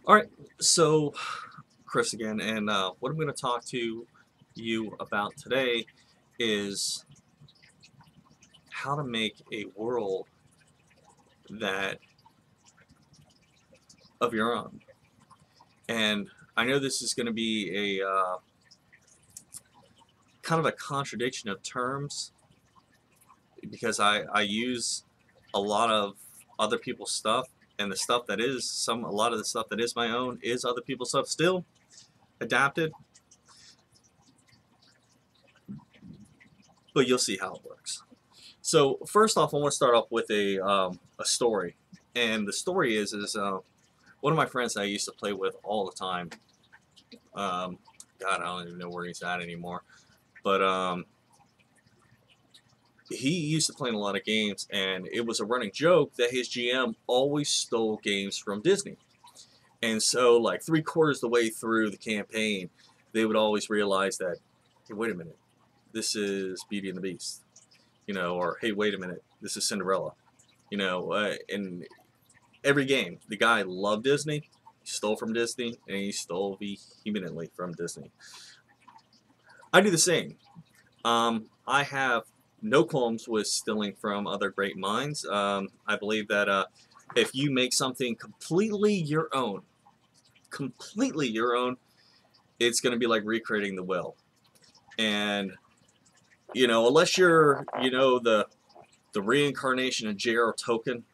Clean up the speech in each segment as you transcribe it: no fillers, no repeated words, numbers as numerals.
Alright, so Chris again, and what I'm going to talk to you about today is how to make a world that of your own. And I know this is going to be a kind of a contradiction of terms because I use a lot of other people's stuff, and the stuff that is a lot of the stuff that is my own is other people's stuff still adapted, but you'll see how it works. So first off, I want to start off with a story, and the story is one of my friends that I used to play with all the time. God, I don't even know where he's at anymore, but he used to play in a lot of games, and it was a running joke that his GM always stole games from Disney. And so, like 3/4 the way through the campaign, they would always realize that, hey, wait a minute, this is Beauty and the Beast, or hey, wait a minute, this is Cinderella, in every game, the guy loved Disney, he stole from Disney, and he stole vehemently from Disney. I do the same. I have no qualms with stealing from other great minds. I believe that if you make something completely your own, it's going to be like recreating the will. And unless you're the reincarnation of J.R. Tolkien,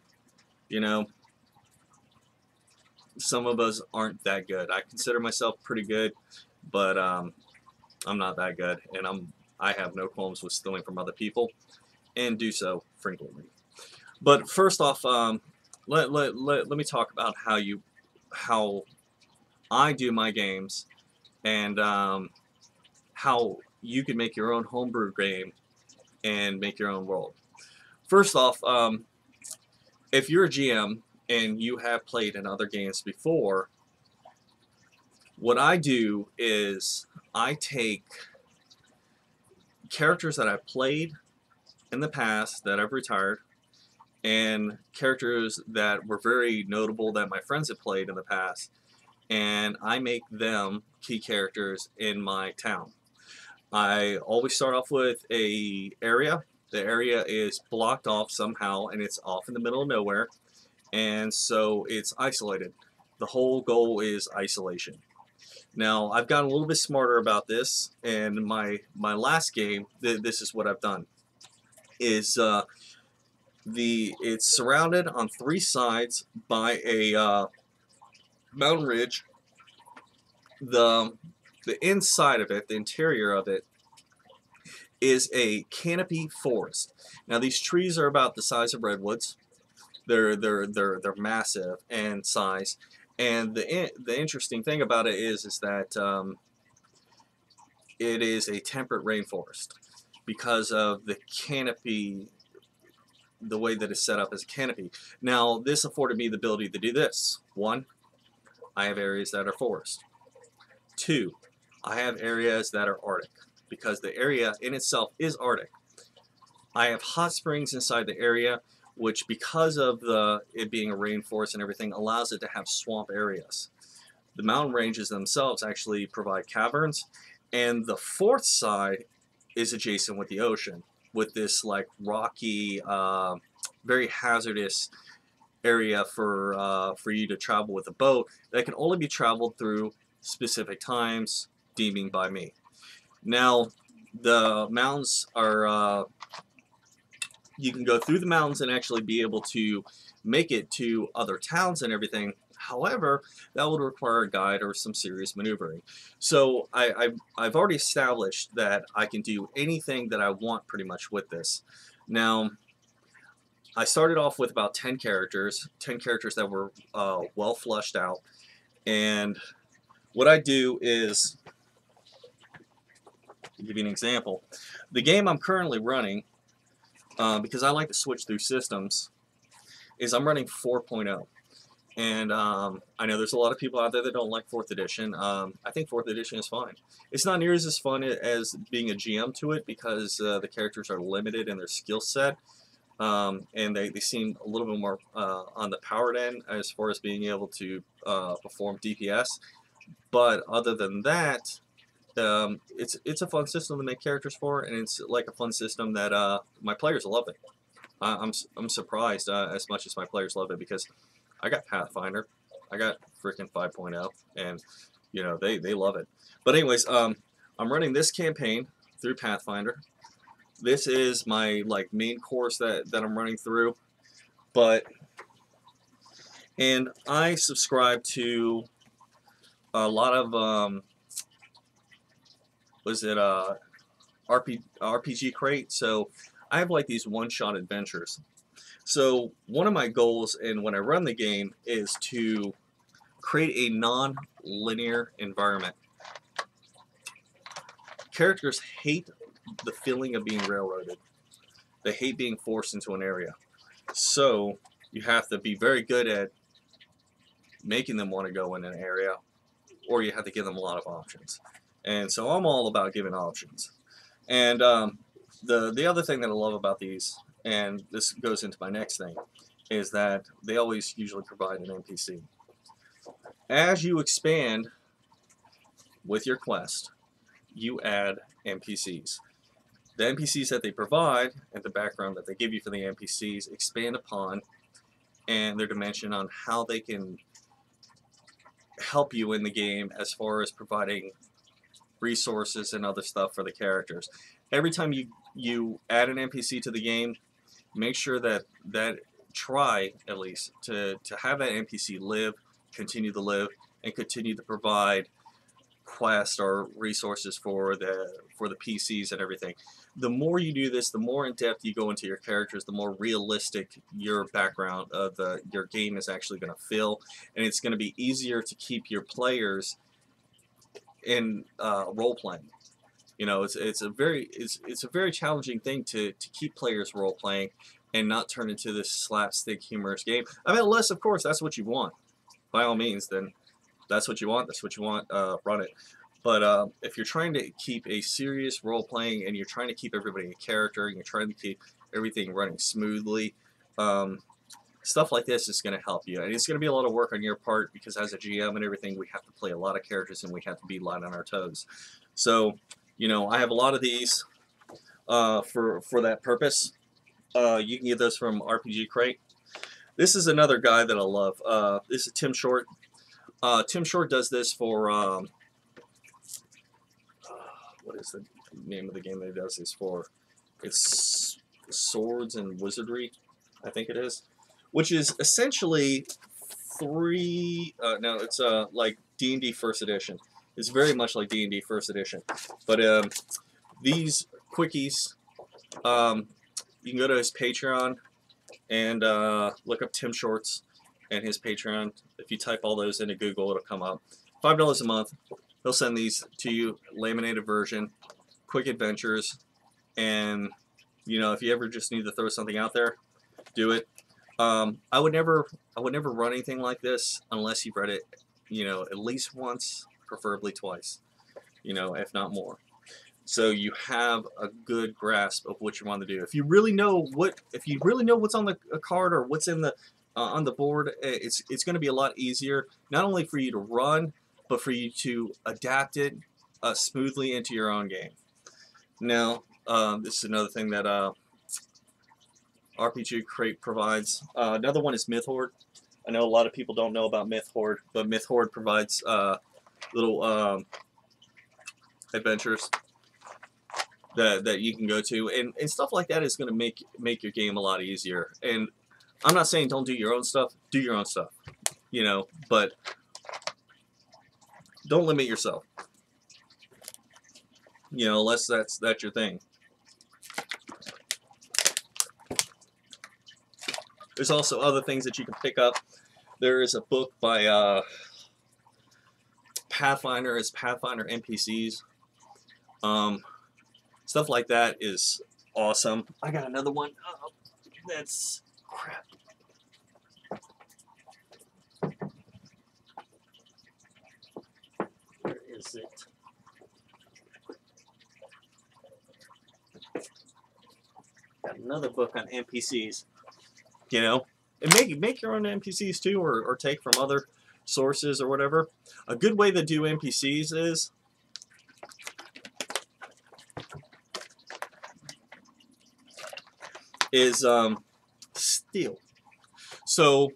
some of us aren't that good. I consider myself pretty good, but I'm not that good, and I have no qualms with stealing from other people, and do so frequently. But first off, let me talk about how I do my games, and how you can make your own homebrew game and make your own world. First off, if you're a GM and you have played in other games before, what I do is I take characters that I've played in the past that I've retired, and characters that were very notable that my friends have played in the past, and I make them key characters in my town. I always start off with a area. The area is blocked off somehow, and it's off in the middle of nowhere, and so it's isolated. The whole goal is isolation. Now, I've gotten a little bit smarter about this, and my last game, this is what I've done, is it's surrounded on 3 sides by a mountain ridge. The inside of it, the interior of it, is a canopy forest. Now, these trees are about the size of redwoods. They're massive in size, and the interesting thing about it is that it is a temperate rainforest because of the canopy, the way that it's set up as a canopy. Now, this afforded me the ability to do this. 1, I have areas that are forest. 2, I have areas that are Arctic, because the area in itself is Arctic. I have hot springs inside the area, which, because of it being a rainforest and everything, allows it to have swamp areas. The mountain ranges themselves actually provide caverns, and the 4th side is adjacent with the ocean, with this like rocky, very hazardous area for you to travel with a boat that can only be traveled through specific times, deeming by me. Now, the mountains are, you can go through the mountains and actually be able to make it to other towns and everything. However, that would require a guide or some serious maneuvering. So I've already established that I can do anything that I want pretty much with this. Now, I started off with about 10 characters that were well fleshed out. And what I do is, to give you an example, the game I'm currently running, because I like to switch through systems, is I'm running 4.0. And I know there's a lot of people out there that don't like 4th edition. I think 4th edition is fine. It's not near as fun as being a GM to it because the characters are limited in their skill set. And they seem a little bit more on the powered end as far as being able to perform DPS. But other than that, it's a fun system to make characters for, and it's like a fun system that my players love it. I'm surprised as much as my players love it because I got Pathfinder, I got freaking 5.0, and you know they love it. But anyways, I'm running this campaign through Pathfinder. This is my like main course that I'm running through, but and I subscribe to a lot of was it RPG Crate? So I have like these one-shot adventures. So one of my goals, and when I run the game, is to create a non-linear environment. Characters hate the feeling of being railroaded. They hate being forced into an area. So you have to be very good at making them want to go in an area, or you have to give them a lot of options. And so I'm all about giving options. And the other thing that I love about these, and this goes into my next thing, is that they always usually provide an NPC. As you expand with your quest, you add NPCs. The NPCs that they provide and the background that they give you for the NPCs expand upon and their dimension on how they can help you in the game as far as providing resources and other stuff for the characters. Every time you add an NPC to the game, make sure that try at least to have that NPC live, continue to live, and continue to provide quest or resources for the PCs and everything. The more you do this, the more in depth you go into your characters, the more realistic your background of your game is actually going to feel, and it's going to be easier to keep your players in role playing. You know, it's a very challenging thing to keep players role playing and not turn into this slapstick humorous game. I mean, unless of course that's what you want. By all means, then that's what you want. That's what you want. Run it. But if you're trying to keep a serious role playing and you're trying to keep everybody in character and you're trying to keep everything running smoothly, stuff like this is going to help you. And it's going to be a lot of work on your part because as a GM and everything, we have to play a lot of characters and we have to be light on our toes. So, you know, I have a lot of these for that purpose. You can get those from RPG Crate. This is another guy that I love. This is Tim Short. Tim Short does this for, what is the name of the game that he does this for? It's Swords and Wizardry, I think it is. Which is essentially it's like D&D First Edition. It's very much like D&D First Edition. But these quickies, you can go to his Patreon and look up Tim Shorts and his Patreon. If you type all those into Google, it'll come up. $5 a month. He'll send these to you, laminated version, quick adventures, and you know, if you ever just need to throw something out there, do it. I would never run anything like this unless you've read it, you know, at least once, preferably twice, you know, if not more. So you have a good grasp of what you want to do. If you really know what's on the card or what's in the on the board, it's going to be a lot easier, not only for you to run, but for you to adapt it smoothly into your own game. Now, this is another thing that RPG Crate provides. Another one is Myth Horde. I know a lot of people don't know about Myth Horde, but Myth Horde provides little adventures that you can go to, and stuff like that is going to make your game a lot easier. And I'm not saying don't do your own stuff. Do your own stuff, you know, but don't limit yourself. You know, unless that's your thing. There's also other things that you can pick up. There is a book by Pathfinder. It's Pathfinder NPCs. Stuff like that is awesome. I got another one. That's crap. is it? Got another book on NPCs. You know, and make your own NPCs too, or take from other sources or whatever. A good way to do NPCs is steal. So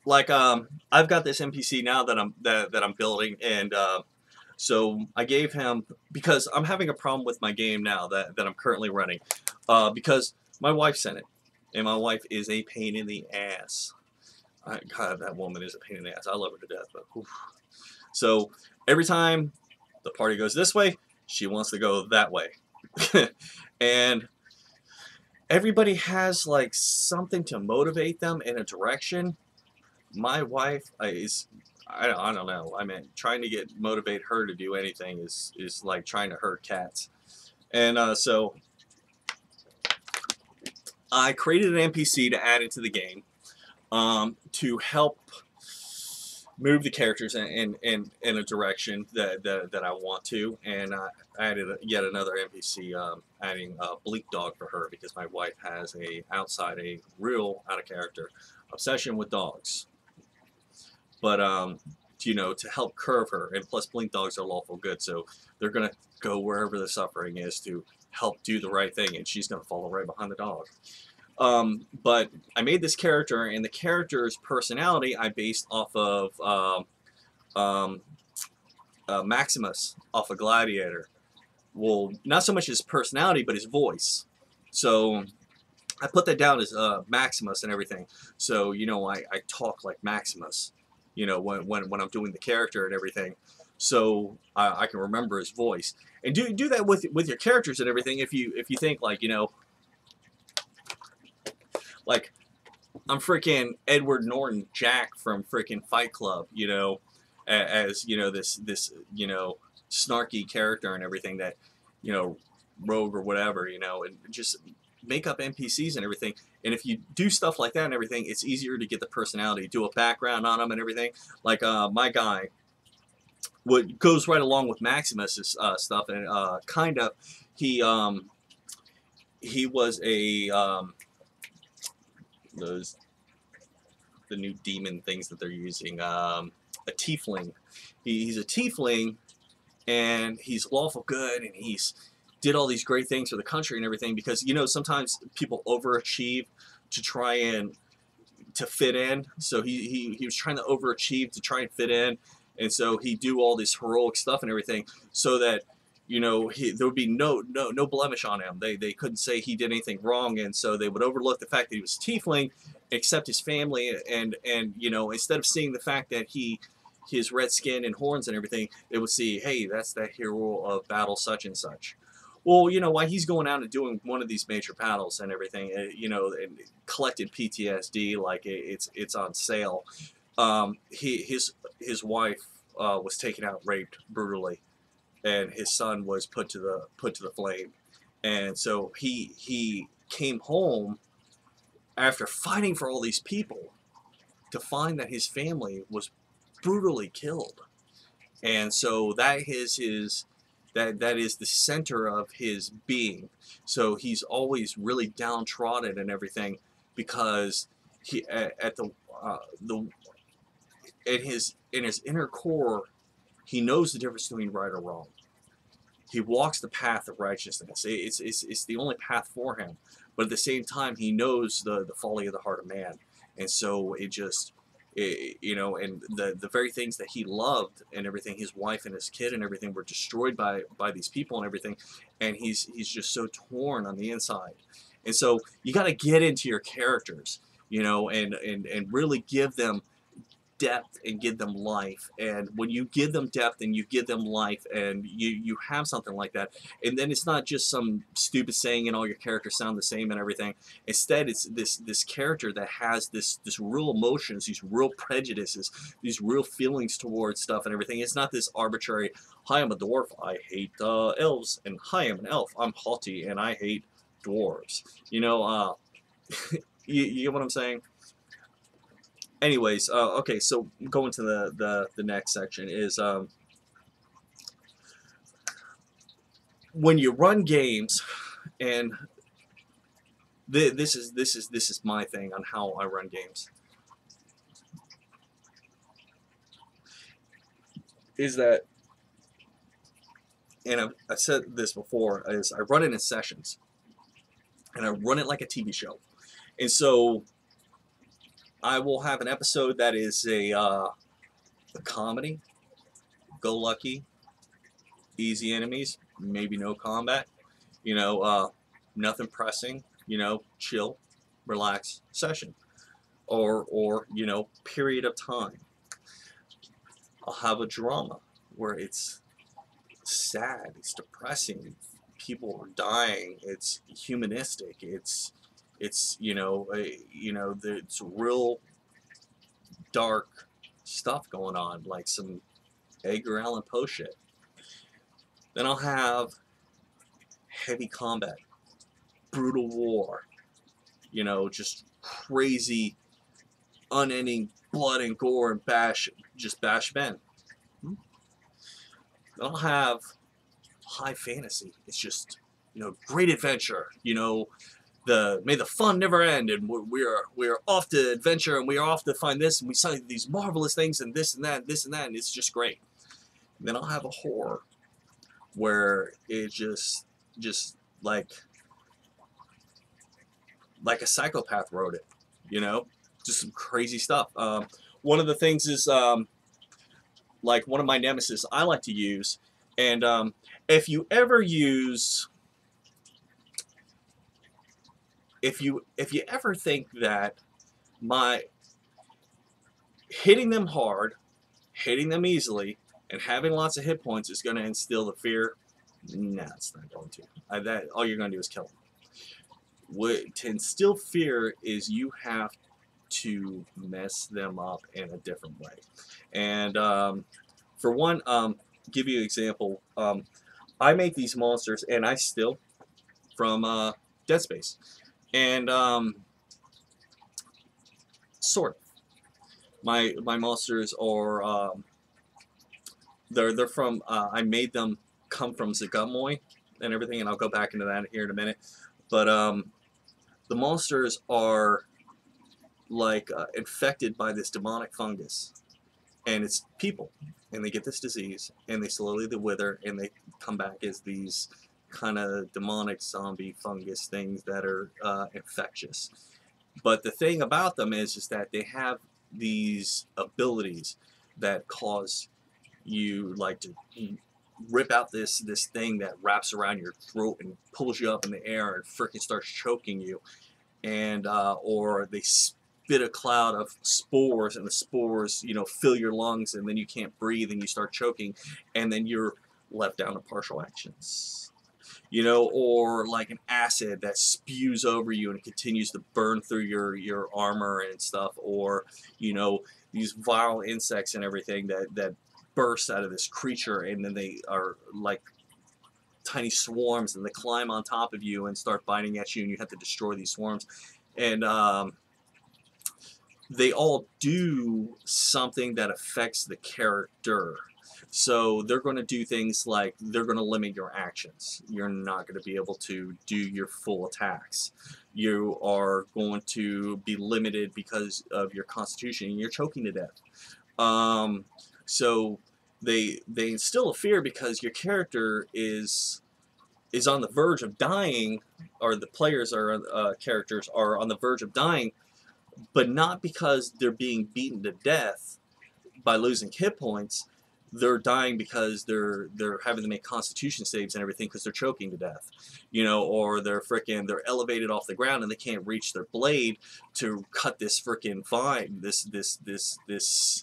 like I've got this NPC now that I'm building, and so I gave him, because I'm having a problem with my game now that I'm currently running, because my wife sent it, and my wife is a pain in the ass. God, that woman is a pain in the ass. I love her to death, but oof. So every time the party goes this way, she wants to go that way, and everybody has like something to motivate them in a direction. My wife is, I don't know. I mean, trying to motivate her to do anything is like trying to herd cats. And so I created an NPC to add into the game, to help move the characters in a direction that I want to. And I added yet another NPC, adding a bleak dog for her, because my wife has a real out of character obsession with dogs. But you know, to help curve her, and plus blink dogs are lawful good, so they're gonna go wherever the suffering is to help do the right thing, and she's gonna follow right behind the dog. But I made this character, and the character's personality I based off of Maximus off of Gladiator. Well, not so much his personality, but his voice. So I put that down as Maximus and everything. So, you know, I talk like Maximus, you know, when I'm doing the character and everything. So I can remember his voice. And do that with your characters and everything. If you think like, you know, like I'm freaking Edward Norton Jack from freaking Fight Club, you know, as you know, this you know, snarky character and everything, that, you know, rogue or whatever, you know, and just make up NPCs and everything. And if you do stuff like that and everything, it's easier to get the personality, do a background on them and everything. Like my guy, what goes right along with Maximus's stuff, and kind of, he was a those the new demon things that they're using, a tiefling. He's a tiefling, and he's lawful good, and he's did all these great things for the country and everything, because, you know, sometimes people overachieve to try and to fit in. So he was trying to overachieve to try and fit in, and so he do all this heroic stuff and everything, so that, you know, there would be no blemish on him. They couldn't say he did anything wrong, and so they would overlook the fact that he was a tiefling, accept his family, and you know, instead of seeing the fact that his red skin and horns and everything, they would see, hey, that's that hero of battle such and such. Well, you know, while he's going out and doing one of these major battles and everything, you know, and collected PTSD like it's on sale. His wife was taken out, raped brutally, and his son was put to the flame. And so he came home after fighting for all these people, to find that his family was brutally killed. And so that is the center of his being. So he's always really downtrodden and everything, because he at the in his inner core, he knows the difference between right or wrong. He walks the path of righteousness. It's the only path for him. But at the same time, he knows the folly of the heart of man. And so you know, and the very things that he loved and everything, his wife and his kid and everything, were destroyed by these people and everything. And he's just so torn on the inside. And so you got to get into your characters, you know, and really give them depth and give them life. And when you give them depth and you give them life, and you have something like that, and then it's not just some stupid saying and all your characters sound the same and everything. Instead, it's this character that has this real emotions, these real prejudices, these real feelings towards stuff and everything. It's not this arbitrary, hi, I'm a dwarf, I hate elves, and hi, I'm an elf, I'm haughty and I hate dwarves, you know. You get what I'm saying? Anyways, okay, so going to the next section is when you run games, and this is my thing on how I run games, is that, and I've said this before, is I run it in sessions, and I run it like a TV show. And so I will have an episode that is a comedy, go lucky, easy enemies, maybe no combat, you know, nothing pressing, you know, chill, relax session, or you know, period of time. I'll have a drama where it's sad, it's depressing, people are dying, it's humanistic, it's you know, it's real dark stuff going on, like some Edgar Allan Poe shit. Then I'll have heavy combat, brutal war, you know, just crazy, unending blood and gore and bash men. Then I'll have high fantasy. It's just, you know, great adventure. You know, may the fun never end, and we're off to adventure, and we are off to find this, and we saw these marvelous things, and this and that, and this and that, and it's just great. And then I'll have a horror where it just like a psychopath wrote it, you know, just some crazy stuff. One of the things is like one of my nemesis I like to use, and if you ever use, if you ever think that my hitting them hard, hitting them easily, and having lots of hit points is going to instill the fear, nah, it's not going to. That all you're going to do is kill them. To instill fear is you have to mess them up in a different way. And for one, give you an example. I make these monsters, and I steal from Dead Space, and sort of. My monsters are they're from I made them come from Zagamoy and everything, and I'll go back into that here in a minute. But the monsters are like infected by this demonic fungus, and it's people, and they get this disease, and they slowly wither, and they come back as these kind of demonic zombie fungus things that are infectious. But the thing about them is that they have these abilities that cause you like to rip out this thing that wraps around your throat and pulls you up in the air and freaking starts choking you, and or they spit a cloud of spores, and the spores, you know, fill your lungs, and then you can't breathe and you start choking, and then you're left down to partial actions, you know, or like an acid that spews over you and continues to burn through your armor and stuff, or you know, these viral insects and everything that burst out of this creature, and then they are like tiny swarms, and they climb on top of you and start biting at you, and you have to destroy these swarms. And they all do something that affects the character. So they're going to do things like they're going to limit your actions. You're not going to be able to do your full attacks. You are going to be limited because of your constitution, and you're choking to death. So they instill a fear because your character is on the verge of dying, or the players are characters are on the verge of dying, but not because they're being beaten to death by losing hit points. They're dying because they're having to make constitution saves and everything because they're choking to death, you know, or they're elevated off the ground and they can't reach their blade to cut this freaking vine, this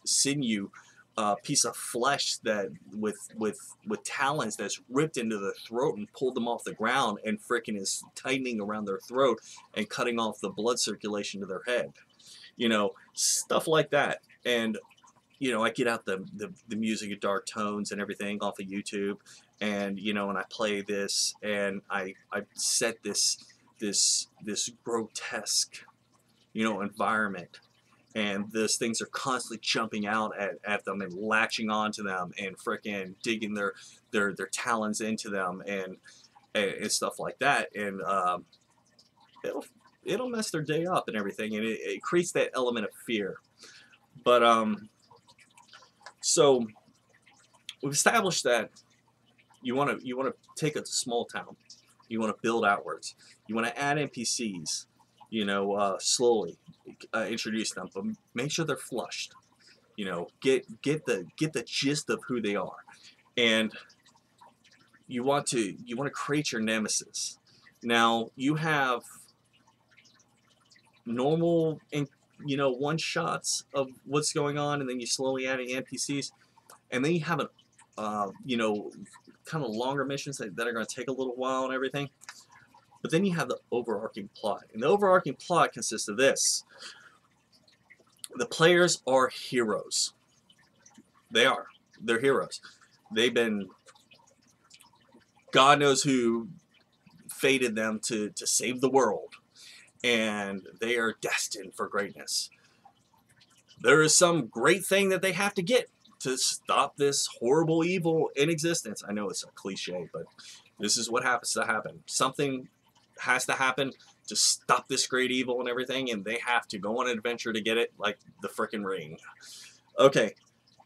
sinew piece of flesh that with talons that's ripped into their throat and pulled them off the ground, and freaking is tightening around their throat and cutting off the blood circulation to their head, you know, stuff like that. And you know, I get out the music of dark tones and everything off of YouTube, and you know, and I play this, and I set this grotesque, you know, environment, and those things are constantly jumping out at them and latching onto them and frickin' digging their talons into them, and and stuff like that, and it'll it'll mess their day up and everything, and it creates that element of fear. But so we've established that you want to take a small town, you want to build outwards, you want to add NPCs, slowly introduce them, but make sure they're flushed. Get the gist of who they are, and you want to create your nemesis. Now you have normal and one shots of what's going on, and then you slowly adding NPCs, and then you have kind of longer missions that are going to take a little while and everything. But then you have the overarching plot, and the overarching plot consists of this: the players are heroes. They're heroes. They've been, God knows who fated them to save the world, and they are destined for greatness. There is some great thing that they have to get to stop this horrible evil in existence. I know it's a cliche, but this is what happens to happen. Something has to happen to stop this great evil and everything, and they have to go on an adventure to get it, like the frickin' ring. Okay,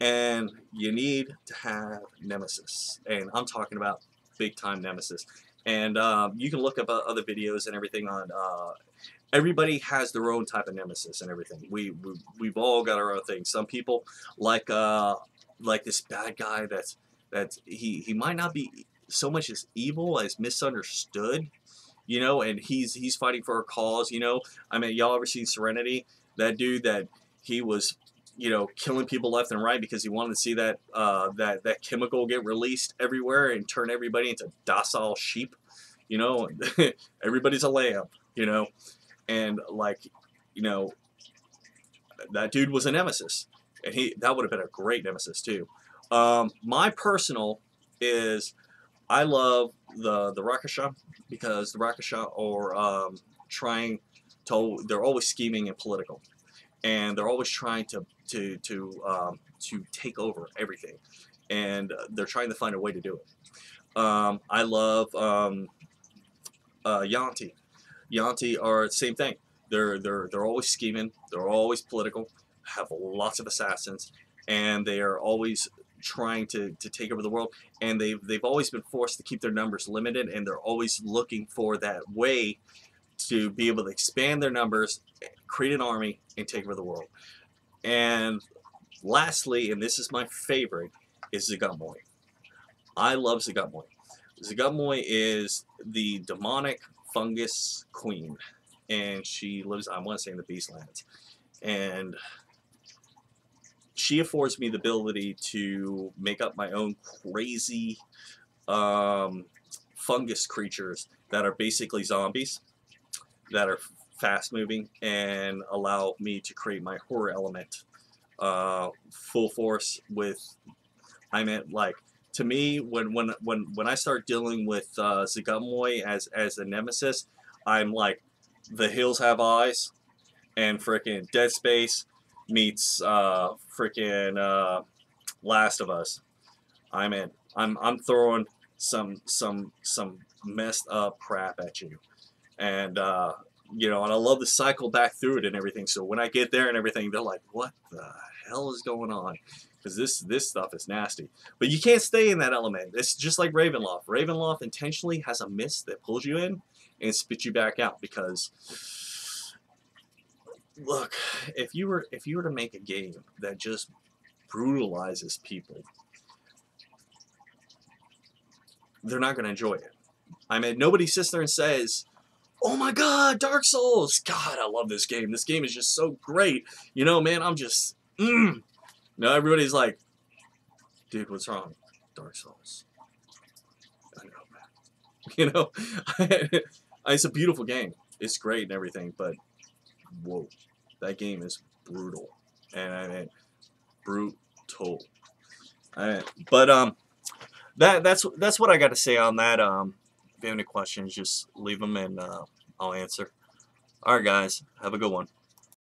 and you need to have nemesis, and I'm talking about big time nemesis. And you can look up other videos and everything on. Everybody has their own type of nemesis and everything. We've all got our own thing. Some people like this bad guy that he might not be so much as evil as misunderstood, and he's fighting for a cause. I mean, y'all ever seen Serenity? That dude that he was killing people left and right because he wanted to see that that chemical get released everywhere and turn everybody into docile sheep. Everybody's a lamb. And that dude was a nemesis, and that would have been a great nemesis too. My personal is, I love the Rakasha, because the Rakasha are they're always scheming and political, and they're always trying to take over everything, and they're trying to find a way to do it. I love Yanti. Yanti are the same thing. They're always scheming. They're always political. Have lots of assassins, and they are always trying to take over the world. And they've always been forced to keep their numbers limited, and they're always looking for that way to be able to expand their numbers, create an army, and take over the world. And lastly, and this is my favorite, is Zagummoy. I love Zagummoy. Zagummoy is the demonic fungus queen, and she lives, I want to say, in the Beastlands, and she affords me the ability to make up my own crazy fungus creatures that are basically zombies, that are fast moving, and allow me to create my horror element full force with, to me, when I start dealing with Zagummoy as a nemesis, I'm like, The Hills Have Eyes and frickin' Dead Space meets frickin' Last of Us. I'm in. I'm throwing some messed up crap at you, and and I love to cycle back through it and everything. So when I get there and everything, they're like, "What the hell is going on?" Because this stuff is nasty. But you can't stay in that element. It's just like Ravenloft. Ravenloft intentionally has a mist that pulls you in and spits you back out. Because look, if you were to make a game that just brutalizes people, they're not going to enjoy it. I mean, nobody sits there and says, "Oh my God, Dark Souls! God, I love this game. This game is just so great. Man, I'm just No, everybody's like, dude, what's wrong? Dark Souls. I know, man. It's a beautiful game. It's great and everything, but whoa, that game is brutal. And I mean, brutal. But that's what I got to say on that. If you have any questions, just leave them and I'll answer. All right, guys, have a good one.